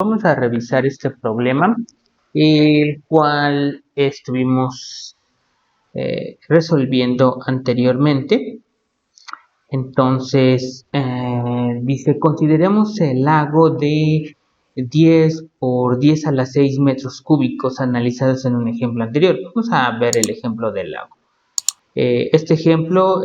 Vamos a revisar este problema, el cual estuvimos resolviendo anteriormente. Entonces, dice, consideremos el lago de 10 por 10 a la 6 metros cúbicos analizados en un ejemplo anterior. Vamos a ver el ejemplo del lago. Este ejemplo,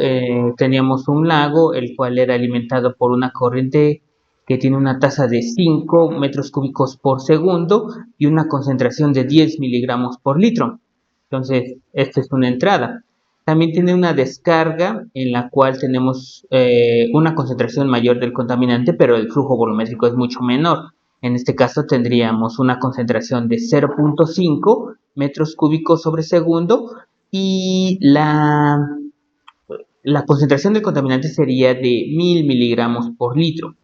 teníamos un lago, el cual era alimentado por una corriente que tiene una tasa de 5 metros cúbicos por segundo y una concentración de 10 miligramos por litro. Entonces, esta es una entrada. También tiene una descarga en la cual tenemos una concentración mayor del contaminante, pero el flujo volumétrico es mucho menor. En este caso tendríamos una concentración de 0.5 metros cúbicos sobre segundo y la concentración del contaminante sería de 1000 miligramos por litro.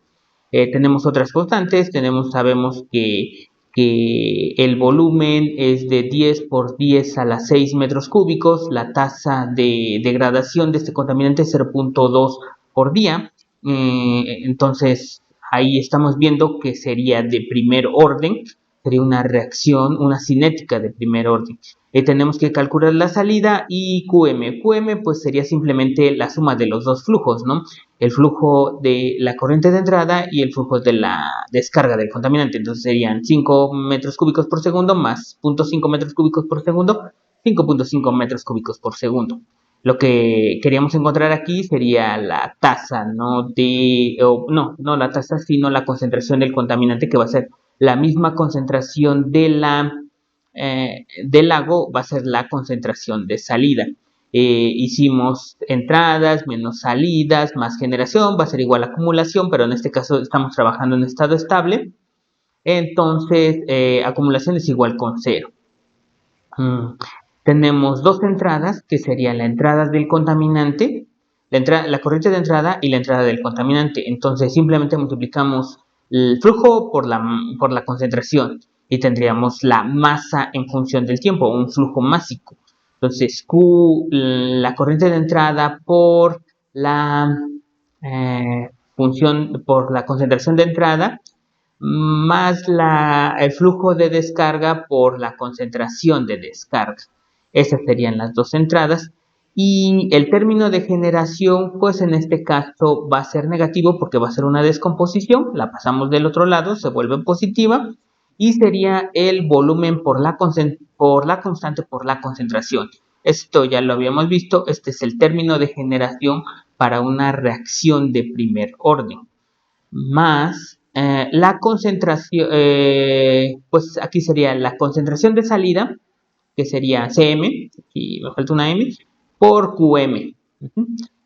Tenemos otras constantes, sabemos que el volumen es de 10 por 10 a la 6 metros cúbicos, la tasa de degradación de este contaminante es 0.2 por día, entonces ahí estamos viendo que sería de primer orden, sería una reacción, una cinética de primer orden. Tenemos que calcular la salida y QM. QM pues sería simplemente la suma de los dos flujos, ¿no? El flujo de la corriente de entrada y el flujo de la descarga del contaminante. Entonces serían 5 metros cúbicos por segundo más 0.5 metros cúbicos por segundo, 5.5 metros cúbicos por segundo. Lo que queríamos encontrar aquí sería la tasa, no la tasa, sino la concentración del contaminante, que va a ser la misma concentración del lago, va a ser la concentración de salida. Hicimos entradas menos salidas más generación, va a ser igual a acumulación, pero en este caso estamos trabajando en estado estable. Entonces, acumulación es igual con 0. Tenemos dos entradas, que serían la entrada del contaminante, la corriente de entrada y la entrada del contaminante. Entonces, simplemente multiplicamos el flujo por la concentración y tendríamos la masa en función del tiempo, un flujo másico. Entonces, Q, la corriente de entrada por la por la concentración de entrada, más el flujo de descarga por la concentración de descarga. Esas serían las dos entradas. Y el término de generación, pues en este caso va a ser negativo porque va a ser una descomposición. La pasamos del otro lado, se vuelve positiva. Y sería el volumen por la constante por la concentración. Esto ya lo habíamos visto. Este es el término de generación para una reacción de primer orden. Más la concentración, pues aquí sería la concentración de salida, que sería Cm, y me falta una M, por Qm.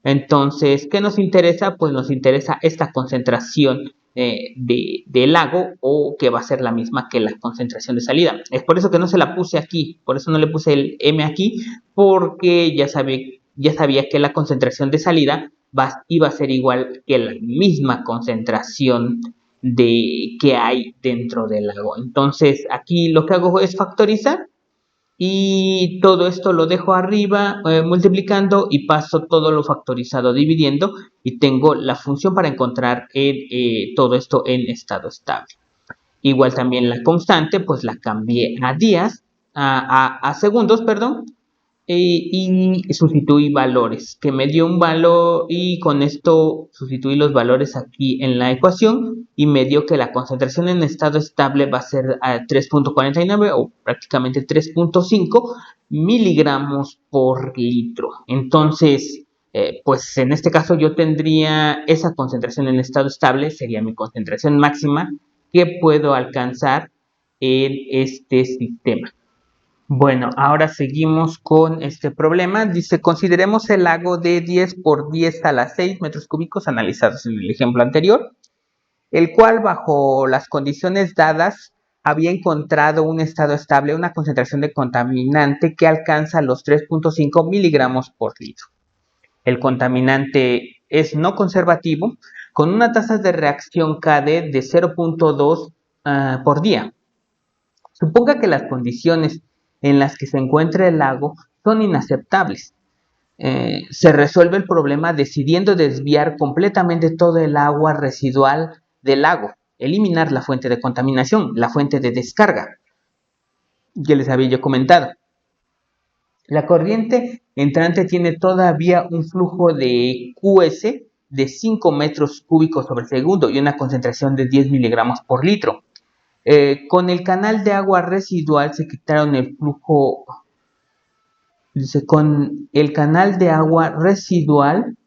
Entonces, ¿qué nos interesa? Pues nos interesa esta concentración del lago, o que va a ser la misma que la concentración de salida. Es por eso que no se la puse aquí, por eso no le puse el M aquí, porque ya sabía que la concentración de salida iba a ser igual que la misma concentración que hay dentro del lago. Entonces, aquí lo que hago es factorizar y todo esto lo dejo arriba multiplicando y paso todo lo factorizado dividiendo y tengo la función para encontrar todo esto en estado estable. Igual también la constante pues la cambié a días, a segundos, perdón, y sustituí valores, que me dio un valor, y con esto sustituí los valores aquí en la ecuación y me dio que la concentración en estado estable va a ser a 3.49 o prácticamente 3.5 miligramos por litro. Entonces, pues en este caso yo tendría esa concentración en estado estable, sería mi concentración máxima que puedo alcanzar en este sistema. Bueno, ahora seguimos con este problema. Dice, consideremos el lago de 10 por 10 a la 6 metros cúbicos analizados en el ejemplo anterior, el cual bajo las condiciones dadas había encontrado un estado estable, una concentración de contaminante que alcanza los 3.5 miligramos por litro. El contaminante es no conservativo, con una tasa de reacción KD de 0.2 por día. Suponga que las condiciones en las que se encuentra el lago son inaceptables. Se resuelve el problema decidiendo desviar completamente todo el agua residual del lago. eliminar la fuente de contaminación, la fuente de descarga que les había yo comentado. La corriente entrante tiene todavía un flujo de QS de 5 metros cúbicos sobre segundo y una concentración de 10 miligramos por litro. Con el canal de agua residual se quitaron el flujo. Dice, con el canal de agua residual,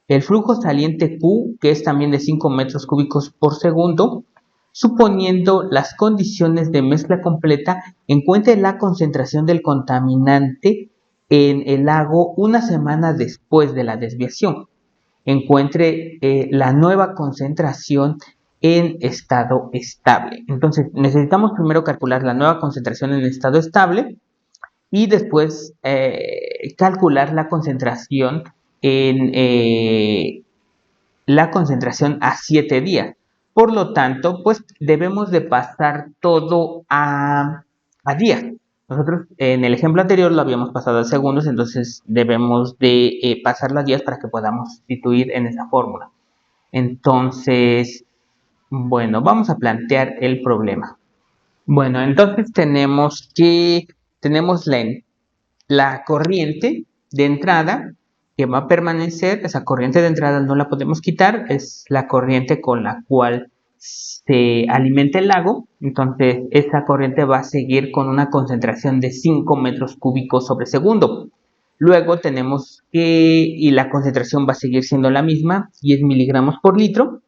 el flujo saliente Q, que es también de 5 metros cúbicos por segundo, suponiendo las condiciones de mezcla completa, encuentre la concentración del contaminante en el lago una semana después de la desviación. Encuentre la nueva concentración en estado estable. Entonces, necesitamos primero calcular la nueva concentración en estado estable y después calcular la concentración en la concentración a 7 días. Por lo tanto, pues debemos de pasar todo a días. Nosotros en el ejemplo anterior lo habíamos pasado a segundos, entonces debemos de pasarlo a días para que podamos sustituir en esa fórmula. Entonces, bueno, vamos a plantear el problema. Bueno, entonces tenemos la corriente de entrada que va a permanecer. Esa corriente de entrada no la podemos quitar, es la corriente con la cual se alimenta el lago. Entonces esa corriente va a seguir con una concentración de 5 metros cúbicos sobre segundo. Luego tenemos y la concentración va a seguir siendo la misma, 10 miligramos por litro.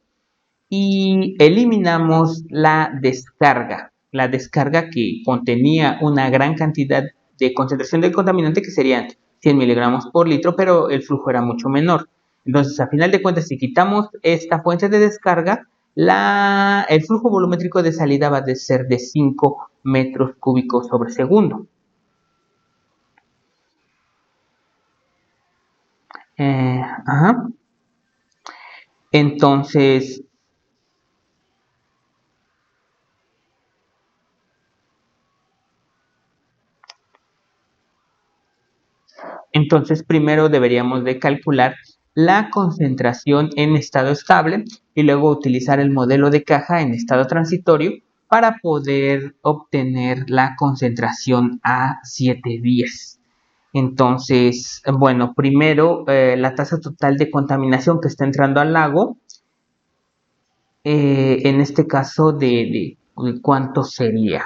Y eliminamos la descarga que contenía una gran cantidad de concentración del contaminante, que serían 100 miligramos por litro, pero el flujo era mucho menor. Entonces, a final de cuentas, si quitamos esta fuente de descarga, el flujo volumétrico de salida va a ser de 5 metros cúbicos sobre segundo. Entonces, primero deberíamos de calcular la concentración en estado estable y luego utilizar el modelo de caja en estado transitorio para poder obtener la concentración a 7 días. Entonces, bueno, primero la tasa total de contaminación que está entrando al lago, en este caso de ¿cuánto sería?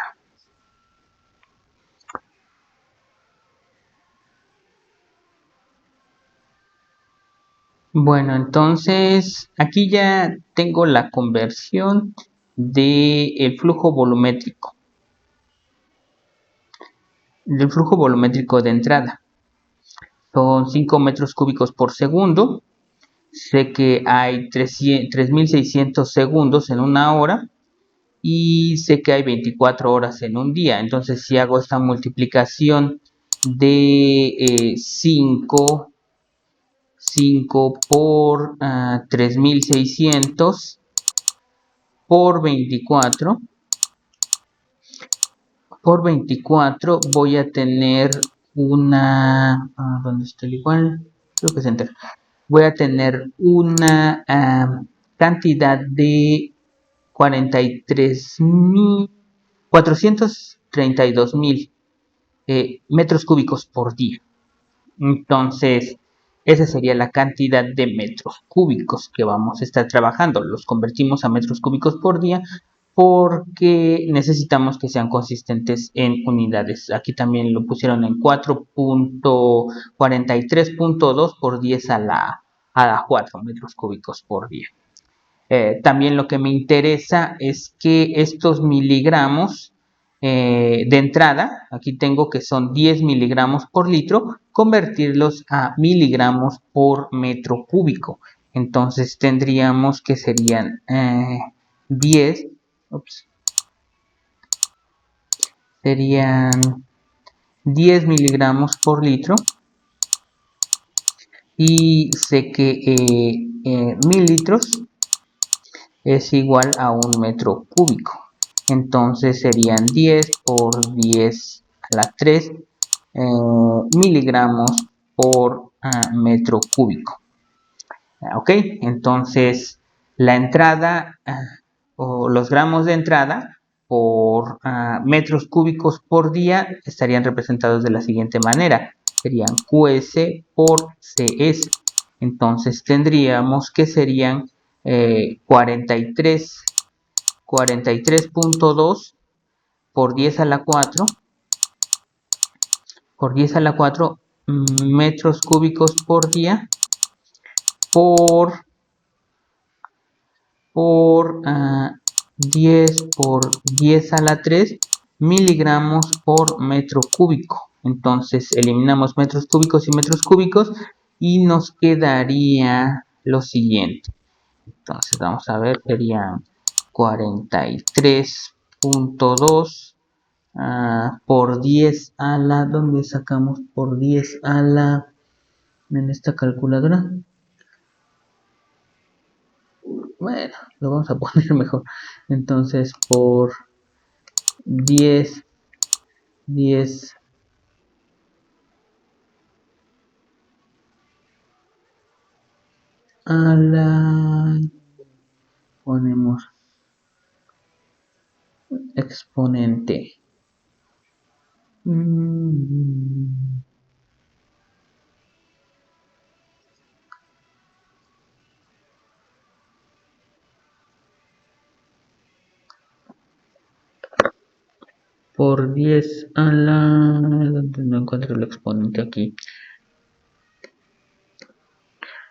Bueno, entonces aquí ya tengo la conversión del flujo volumétrico. Del flujo volumétrico de entrada. Son 5 metros cúbicos por segundo. Sé que hay 3.600 segundos en una hora. Y sé que hay 24 horas en un día. Entonces, si hago esta multiplicación de 5 por 3.600 por 24 voy a tener una ¿dónde está el igual? Creo que es enter. Voy a tener una cantidad de 432.000 metros cúbicos por día. Entonces, esa sería la cantidad de metros cúbicos que vamos a estar trabajando. Los convertimos a metros cúbicos por día porque necesitamos que sean consistentes en unidades. Aquí también lo pusieron en 4.43.2 por 10 a la 4 metros cúbicos por día. También lo que me interesa es que estos miligramos de entrada, aquí tengo que son 10 miligramos por litro, convertirlos a miligramos por metro cúbico. Entonces tendríamos que serían 10 miligramos por litro, y sé que 1000 litros es igual a un metro cúbico. Entonces serían 10 por 10 a la 3 miligramos por metro cúbico. Ok, entonces la entrada o los gramos de entrada por metros cúbicos por día estarían representados de la siguiente manera. Serían QS por CS. Entonces tendríamos que serían 43.2 por 10 a la 4 metros cúbicos por día por 10 por 10 a la 3 miligramos por metro cúbico. Entonces eliminamos metros cúbicos y metros cúbicos y nos quedaría lo siguiente. Entonces vamos a ver, serían 43.2 por 10 a la... ¿Dónde sacamos por 10 a la... en esta calculadora? Bueno, lo vamos a poner mejor. Entonces por 10 a la... ponemos exponente. Por 10 a la... no encuentro el exponente aquí.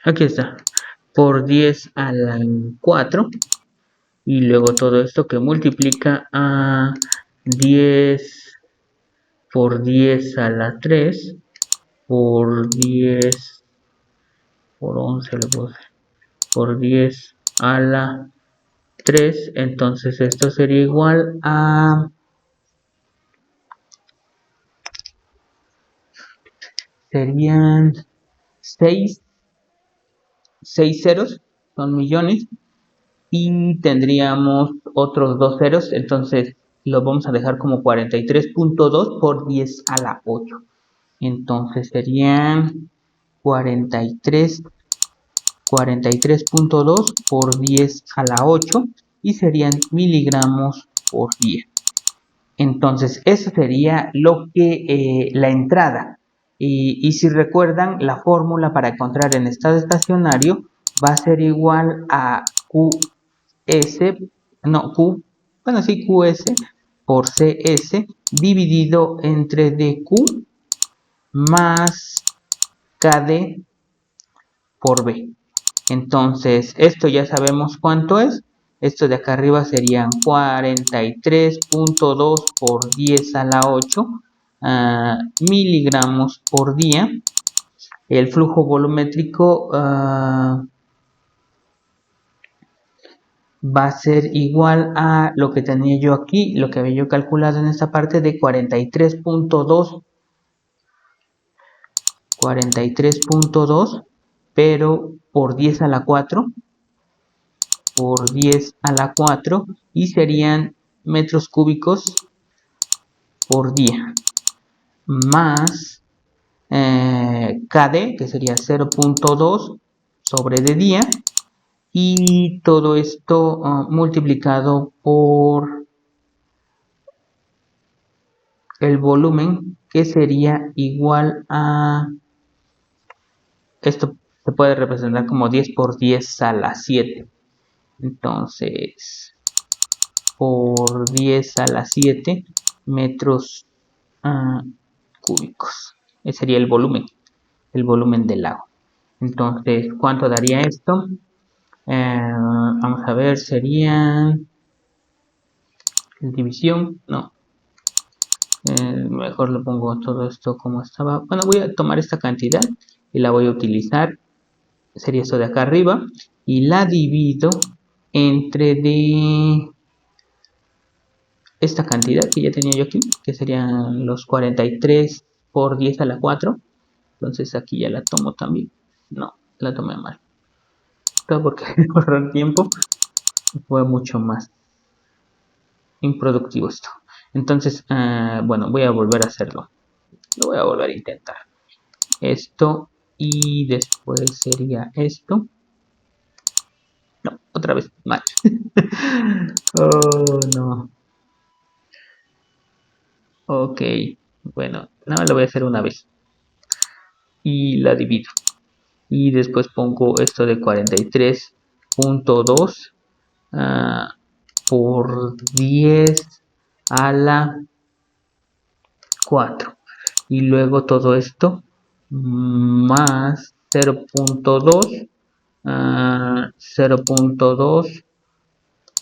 Aquí está. Por 10 a la 4. Y luego todo esto que multiplica a 10 por 10 a la 3. Por 10 por 11 le puse. Por 10 a la 3. Entonces esto sería igual a... serían 6 ceros, son millones, y tendríamos otros 2 ceros, entonces lo vamos a dejar como 43.2 por 10 a la 8. Entonces serían 43.2 por 10 a la 8 y serían miligramos por día. Entonces, eso sería lo que la entrada. Y si recuerdan, la fórmula para encontrar en estado estacionario va a ser igual a QS por CS dividido entre DQ más KD por B. Entonces, esto ya sabemos cuánto es. Esto de acá arriba serían 43.2 por 10 a la 8 miligramos por día. El flujo volumétrico va a ser igual a lo que tenía yo aquí, lo que había yo calculado en esta parte de 43.2, pero por 10 a la 4 por 10 a la 4 y serían metros cúbicos por día más KD, que sería 0.2 sobre de día, y todo esto multiplicado por el volumen, que sería igual a... esto se puede representar como 10 por 10 a la 7. Entonces, por 10 a la 7 metros cúbicos. Ese sería el volumen del lago. Entonces, ¿cuánto daría esto? Vamos a ver, serían... división, no. Mejor lo pongo todo esto como estaba. Bueno, voy a tomar esta cantidad y la voy a utilizar. Sería esto de acá arriba. Y la divido entre de esta cantidad que ya tenía yo aquí, que serían los 43 por 10 a la 4. Entonces aquí ya la tomo también. No, la tomé mal. Todo porque por el tiempo fue mucho más improductivo esto. Entonces, bueno, voy a volver a hacerlo. Lo voy a volver a intentar. Esto y después sería esto. No, otra vez mal. Oh, no. Ok, bueno, nada más lo voy a hacer una vez. Y la divido. Y después pongo esto de 43.2 por 10 a la 4. Y luego todo esto más 0.2 0.2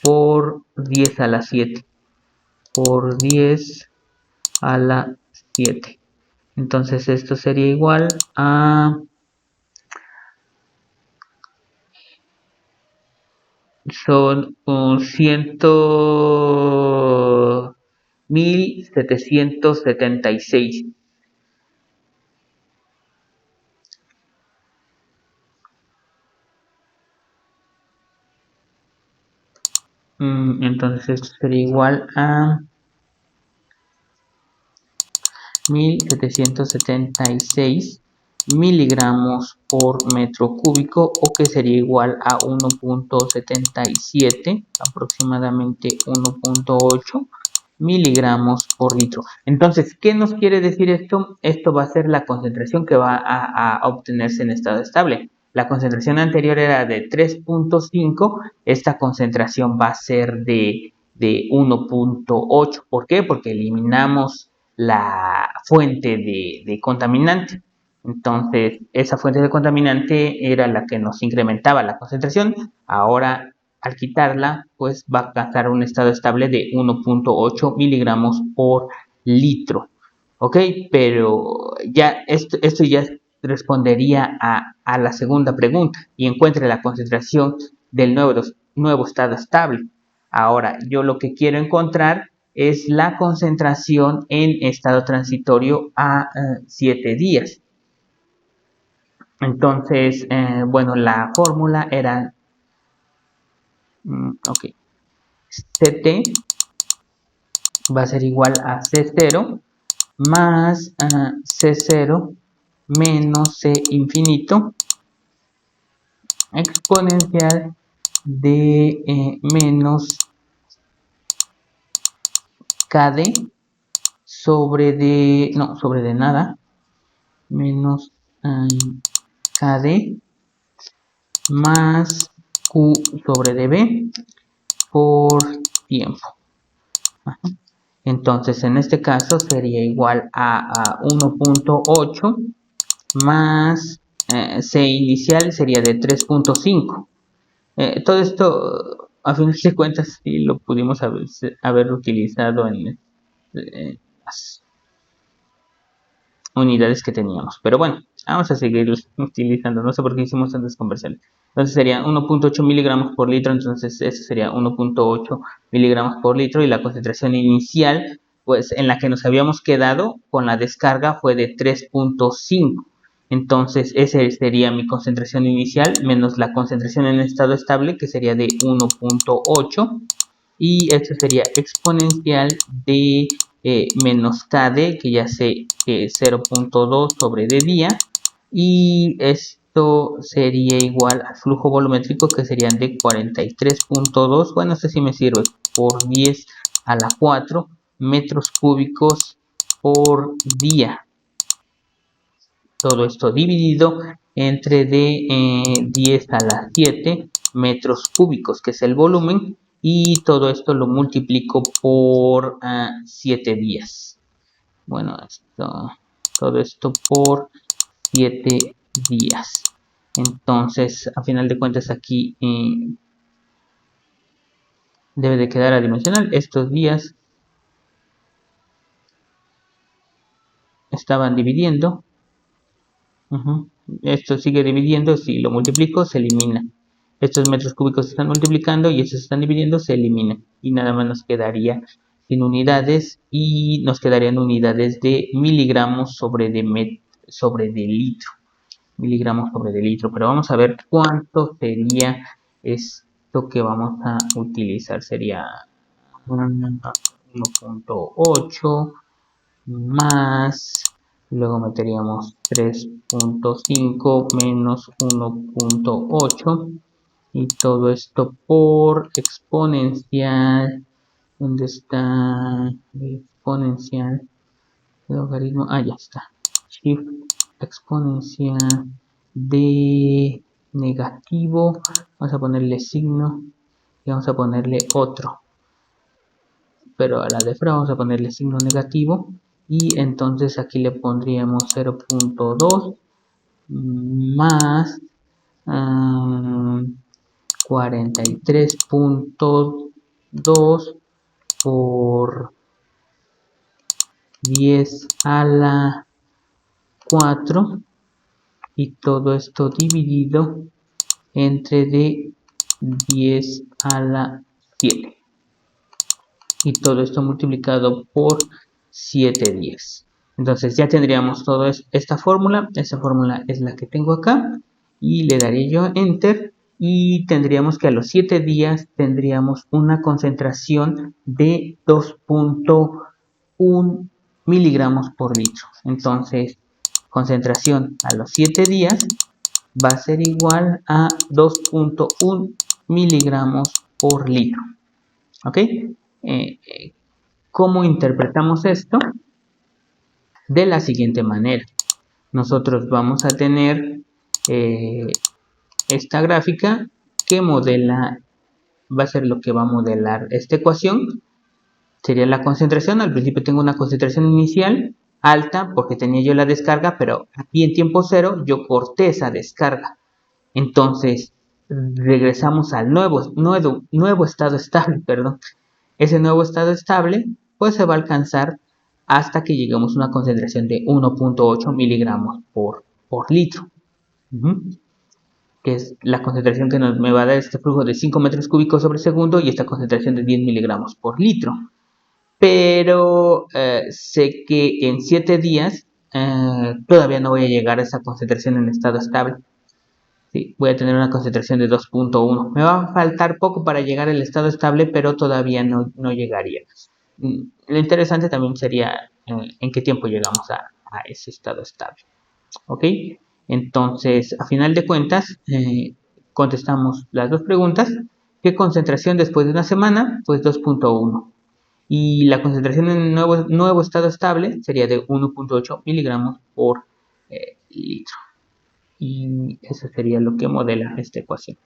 por 10 a la 7 por 10 a la 7. Entonces esto sería igual a son 1776. Entonces esto sería igual a 1776 miligramos por metro cúbico, o que sería igual a 1.77, aproximadamente 1.8 miligramos por litro. Entonces, ¿qué nos quiere decir esto? Esto va a ser la concentración que va a obtenerse en estado estable. La concentración anterior era de 3.5, esta concentración va a ser de 1.8. ¿Por qué? Porque eliminamos la fuente de contaminante. Entonces, esa fuente de contaminante era la que nos incrementaba la concentración. Ahora, al quitarla, pues va a alcanzar un estado estable de 1.8 miligramos por litro. ¿Ok? Pero ya esto ya respondería a la segunda pregunta y encuentre la concentración del nuevo estado estable. Ahora, yo lo que quiero encontrar es la concentración en estado transitorio a 7 días. Entonces, bueno, la fórmula era, ok, CT va a ser igual a C0 más C0 menos C infinito exponencial de menos KD sobre de nada, menos KD más Q sobre dB por tiempo. Entonces, en este caso sería igual a 1.8 más C inicial sería de 3.5. Todo esto, a fin de cuentas, sí lo pudimos haber utilizado en las unidades que teníamos. Pero bueno, vamos a seguir utilizando. No sé por qué hicimos tantas conversiones. Entonces sería 1.8 miligramos por litro. Entonces eso sería 1.8 miligramos por litro. Y la concentración inicial, pues en la que nos habíamos quedado con la descarga, fue de 3.5. Entonces esa sería mi concentración inicial menos la concentración en estado estable, que sería de 1.8. Y esto sería exponencial de menos KD, que ya sé que es 0.2 sobre d día, y esto sería igual al flujo volumétrico, que serían de 43.2, bueno, este sí me sirve, por 10 a la 4 metros cúbicos por día. Todo esto dividido entre de 10 a la 7 metros cúbicos, que es el volumen, y todo esto lo multiplico por 7 días. Bueno, todo esto por 7 días. Entonces, a final de cuentas, aquí debe de quedar adimensional. Estos días estaban dividiendo. Esto sigue dividiendo. Si lo multiplico, se elimina. Estos metros cúbicos se están multiplicando y estos se están dividiendo, se eliminan. Y nada más nos quedaría sin unidades, y nos quedarían unidades de miligramos sobre de litro. Miligramos sobre de litro. Pero vamos a ver cuánto sería esto que vamos a utilizar. Sería 1.8 más, luego meteríamos 3.5 menos 1.8 y todo esto por exponencial. ¿Dónde está exponencial? Logaritmo, ya está. Shift exponencial de negativo. Vamos a ponerle signo y vamos a ponerle otro. Pero a la de fuera vamos a ponerle signo negativo. Y entonces aquí le pondríamos 0.2 más 43.2 por 10 a la 4 y todo esto dividido entre de 10 a la 7 y todo esto multiplicado por 7 días. Entonces ya tendríamos toda esta fórmula es la que tengo acá y le daré yo enter y tendríamos que a los 7 días tendríamos una concentración de 2.1 miligramos por litro. Entonces concentración a los 7 días va a ser igual a 2.1 miligramos por litro. ¿Ok? ¿Cómo interpretamos esto? De la siguiente manera. Nosotros vamos a tener esta gráfica que modela, va a ser lo que va a modelar esta ecuación. Sería la concentración. Al principio tengo una concentración inicial alta porque tenía yo la descarga, pero aquí en tiempo cero yo corté esa descarga. Entonces regresamos al nuevo estado estable, perdón. Ese nuevo estado estable pues se va a alcanzar hasta que lleguemos a una concentración de 1.8 miligramos por litro, que es la concentración que me va a dar este flujo de 5 metros cúbicos sobre segundo y esta concentración de 10 miligramos por litro. Pero sé que en 7 días todavía no voy a llegar a esa concentración en estado estable. Sí, voy a tener una concentración de 2.1. Me va a faltar poco para llegar al estado estable, pero todavía no llegaría. Lo interesante también sería en qué tiempo llegamos a ese estado estable. ¿Ok? Entonces, a final de cuentas, contestamos las dos preguntas. ¿Qué concentración después de una semana? Pues 2.1. Y la concentración en nuevo estado estable sería de 1.8 miligramos por litro. Y eso sería lo que modela esta ecuación.